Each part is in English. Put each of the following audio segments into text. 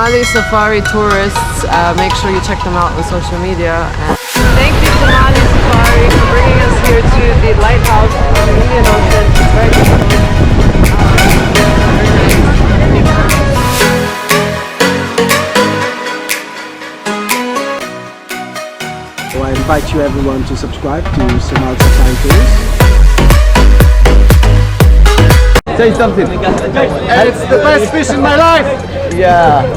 Somali safari tourists. Make sure you check them out on social media. And thank you, Somali Safari, for bringing us here to the lighthouse on the Indian Ocean. It's very beautiful. Very nice. So I invite you everyone to subscribe to Somali Safari Tours. Say something. It's the best fish in my life! Yeah.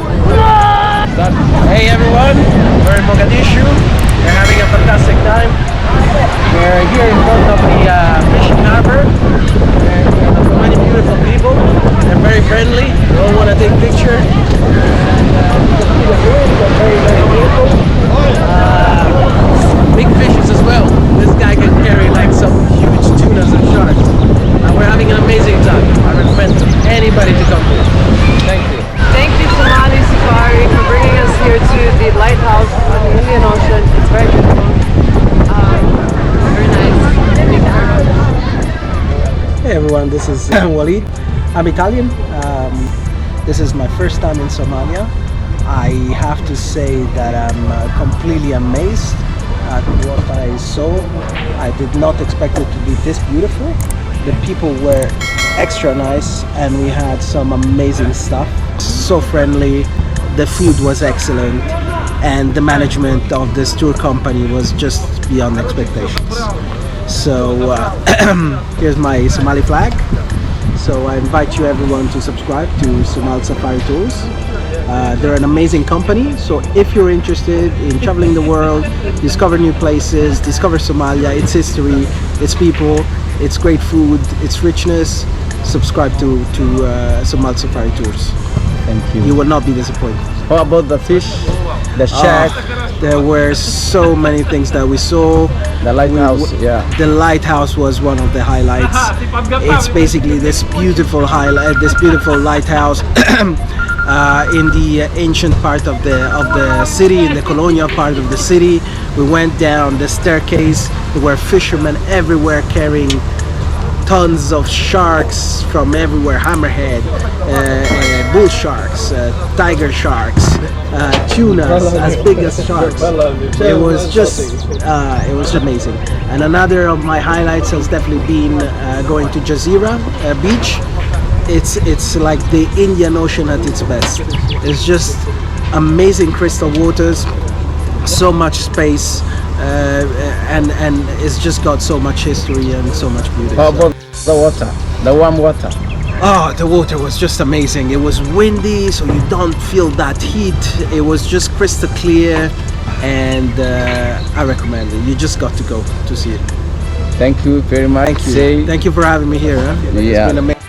Hey everyone, we're in Mogadishu. We're having a fantastic time. We're here in front of the fishing harbor. And so many beautiful people. They're very friendly. They all want to take pictures. And you can see the waves are very, very beautiful. Big fishes as well. This guy can carry like some huge tunas and sharks. We're having an amazing time. I recommend anybody to come here. Thank you. Thank you, Somali Safari, for bringing us here to the lighthouse on the Indian Ocean. It's very beautiful. Very nice. Thank you very much. Hey everyone, this is Walid. I'm Italian. This is my first time in Somalia. I have to say that I'm completely amazed at what I saw. I did not expect it to be this beautiful. The people were extra nice and we had some amazing stuff. So friendly, the food was excellent, and the management of this tour company was just beyond expectations. So here's my Somali flag. So I invite you everyone to subscribe to Somali Safari Tours. They're an amazing company, so if you're interested in traveling the world, discover new places, discover Somalia, its history, its people, its great food, its richness, subscribe to Somali Safari Tours. Thank you. You will not be disappointed. How about the fish? The shack? There were so many things that we saw. The lighthouse, yeah. The lighthouse was one of the highlights. It's basically this beautiful lighthouse in the ancient part of the city, in the colonial part of the city. We went down the staircase. There were fishermen everywhere carrying tons of sharks from everywhere, hammerhead, bull sharks, tiger sharks, tunas as big as sharks. It was just amazing. And another of my highlights has definitely been going to Jazeera beach. It's like the Indian Ocean at its best. It's just amazing crystal waters, so much space, and it's just got so much history and so much beauty. How about the water, the warm water? Oh, the water was just amazing. It was windy, so you don't feel that heat. It was just crystal clear, and I recommend it. You just got to go to see it. Thank you very much. Thank you for having me here. Huh? Yeah. It's been amazing.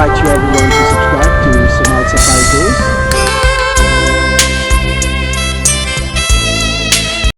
invite you everyone to subscribe to Somali Safari Tours.